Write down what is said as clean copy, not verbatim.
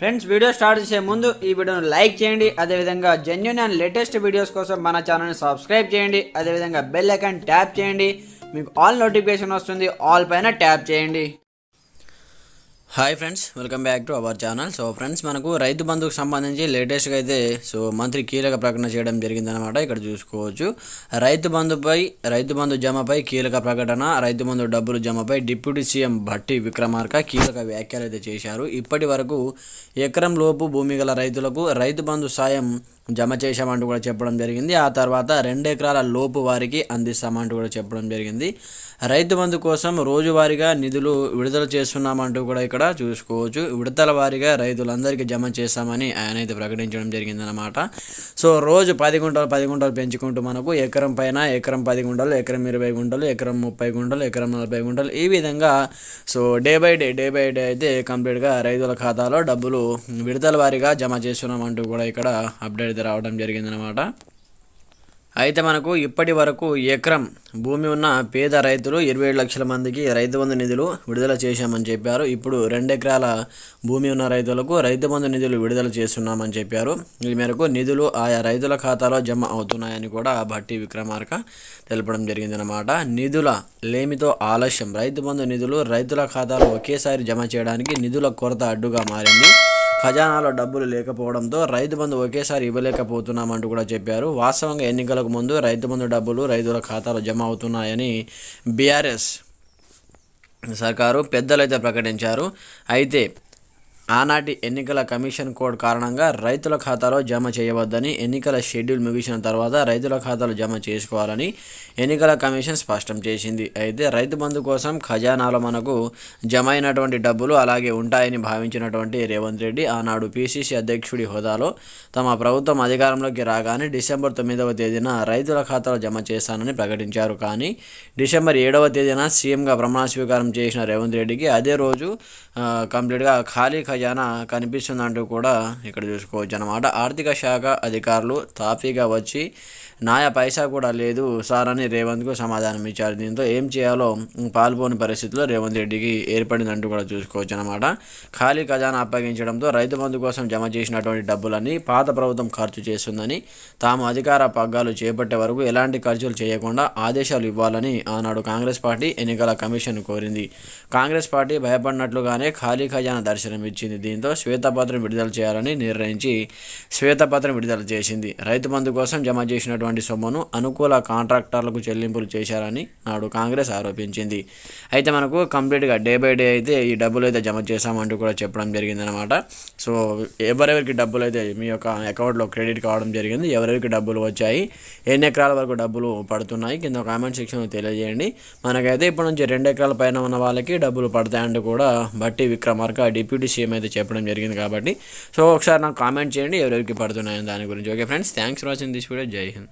Friends video start చేసే ముందు ఈ వీడియోను లైక్ చేయండి. అదేవిధంగా జెన్యూన్ అండ్ లేటెస్ట్ వీడియోస్ కోసం మన ఛానల్ని సబ్స్క్రైబ్ చేయండి. అదేవిధంగా బెల్ ఐకాన్ ట్యాప్ చేయండి. మీకు ఆల్ నోటిఫికేషన్ వస్తుంది. ఆల్ పైన ట్యాప్ చేయండి. Hi friends, welcome back to our channel. So friends, మనకు రైతు బంధుకు సంబంధించి లేటెస్ట్గా అయితే మంత్రి కీలక ప్రకటన చేయడం జరిగిందనమాట. ఇక్కడ చూసుకోవచ్చు. రైతు బంధు జమపై కీలక ప్రకటన. రైతు బంధు డబ్బులు జమపై డిప్యూటీ సీఎం భట్టి విక్రమార్క కీలక వ్యాఖ్యలు అయితే చేశారు. ఇప్పటి వరకు ఎకరం లోపు భూమి గల రైతులకు రైతు బంధు సాయం జమ చేశామంటూ కూడా చెప్పడం జరిగింది. ఆ తర్వాత 2 ఎకరాల లోపు వారికి అందిస్తామంటూ కూడా చెప్పడం జరిగింది. రైతు బంధు కోసం రోజువారీగా నిధులు విడుదల చేస్తున్నామంటూ కూడా ఇక్కడ చూసుకోవచ్చు. విడతల వారీగా రైతులందరికీ జమ చేస్తామని ఆయన అయితే ప్రకటించడం జరిగిందనమాట. సో రోజు 10 గుంటలు పెంచుకుంటూ మనకు ఎకరం పైన ఎకరం 10 గుంటలు, ఎకరం 20 గుంటలు, ఎకరం 30 గుంటలు, ఎకరం 40 గుంటలు, ఈ విధంగా సో డే బై డే అయితే కంప్లీట్గా రైతుల ఖాతాలో డబ్బులు విడతల వారీగా జమ చేస్తున్నామంటూ కూడా ఇక్కడ అప్డేట్ రావడం జరిగిందనమాట. అయితే మనకు ఇప్పటి వరకు ఎకరం భూమి ఉన్న పేద రైతులు 27 లక్షల మందికి రైతు బంధు నిధులు విడుదల చేశామని చెప్పారు. ఇప్పుడు 2 ఎకరాల భూమి ఉన్న రైతులకు రైతు బంధు నిధులు విడుదల చేస్తున్నామని చెప్పారు. ఈ మేరకు నిధులు ఆయా రైతుల ఖాతాలో జమ అవుతున్నాయని కూడా భట్టి విక్రమార్క తెలపడం జరిగిందనమాట. నిధుల లేమితో ఆలస్యం. రైతు బంధు నిధులు రైతుల ఖాతాలో ఒకేసారి జమ చేయడానికి నిధుల కొరత అడ్డుగా మారింది. ఖజానాలో డబ్బులు లేకపోవడంతో రైతు బంధు ఒకేసారి ఇవ్వలేకపోతున్నామంటూ కూడా చెప్పారు. వాస్తవంగా ఎన్నికలకు ముందు రైతు బంధు డబ్బులు రైతుల ఖాతాలో జమ అవుతున్నాయని బీఆర్ఎస్ సర్కారు పెద్దలైతే ప్రకటించారు. అయితే ఆనాటి ఎన్నికల కమిషన్ కోడ్ కారణంగా రైతుల ఖాతాలో జమ చేయవద్దని, ఎన్నికల షెడ్యూల్ ముగిసిన తర్వాత రైతుల ఖాతాలో జమ చేసుకోవాలని ఎన్నికల కమిషన్ స్పష్టం చేసింది. అయితే రైతు బంధు కోసం ఖజానాలో మనకు జమ అయినటువంటి డబ్బులు అలాగే ఉంటాయని భావించినటువంటి రేవంత్ రెడ్డి ఆనాడు పిసిసి అధ్యక్షుడి హోదాలో తమ ప్రభుత్వం అధికారంలోకి రాగానే డిసెంబర్ 9వ తేదీన రైతుల ఖాతాలో జమ చేస్తానని ప్రకటించారు. కానీ డిసెంబర్ 7వ తేదీన సీఎంగా ప్రమాణ స్వీకారం చేసిన రేవంత్ రెడ్డికి అదే రోజు కంప్లీట్గా ఖాళీ ఖజానా కనిపిస్తుందంటూ కూడా ఇక్కడ చూసుకోవచ్చు అన్నమాట. ఆర్థిక శాఖ అధికారులు తాఫీగా వచ్చి నాయ పైసా కూడా లేదు సార్ అని రేవంత్కు సమాధానం ఇచ్చారు. దీంతో ఏం చేయాలో పాల్పోని పరిస్థితిలో రేవంత్ రెడ్డికి ఏర్పడిందంటూ కూడా చూసుకోవచ్చు అన్నమాట. ఖాళీ ఖజానా అప్పగించడంతో రైతు బంధు కోసం జమ చేసినటువంటి డబ్బులన్నీ పాత ప్రభుత్వం ఖర్చు చేస్తుందని, తాము అధికార పగ్గాలు చేపట్టే వరకు ఎలాంటి ఖర్చులు చేయకుండా ఆదేశాలు ఇవ్వాలని ఆనాడు కాంగ్రెస్ పార్టీ ఎన్నికల కమిషన్ కోరింది. కాంగ్రెస్ పార్టీ భయపడినట్లుగానే ఖాళీ ఖజానా దర్శనమిచ్చింది. దీంతో శ్వేతపత్రం విడుదల చేయాలని నిర్ణయించి శ్వేతపత్రం విడుదల చేసింది. రైతు బంధు కోసం జమ చేసినటువంటి సొమ్మును అనుకూల కాంట్రాక్టర్లకు చెల్లింపులు చేశారని నాడు కాంగ్రెస్ ఆరోపించింది. అయితే మనకు కంప్లీట్గా డే బై డే అయితే ఈ డబ్బులు అయితే జమ చేశామంటూ కూడా చెప్పడం జరిగిందనమాట. సో ఎవరెవరికి డబ్బులు అయితే మీ యొక్క అకౌంట్లో క్రెడిట్ కావడం జరిగింది, ఎవరెవరికి డబ్బులు వచ్చాయి, ఎన్ని ఎకరాల వరకు డబ్బులు పడుతున్నాయి కింద కామెంట్ సెక్షన్లో తెలియజేయండి. మనకైతే ఇప్పటి నుంచి 2 ఎకరాల పైన ఉన్న వాళ్ళకి డబ్బులు పడతాయంటూ కూడా భట్టి విక్రమార్క డిప్యూటీ సీఎం అయితే చెప్పడం జరిగింది. కాబట్టి సో ఒకసారి నాకు కామెంట్ చేయండి ఎవరెవరికి పడుతున్నాయని దాని గురించి. Okay friends, thanks for watching this video. జై హింద్.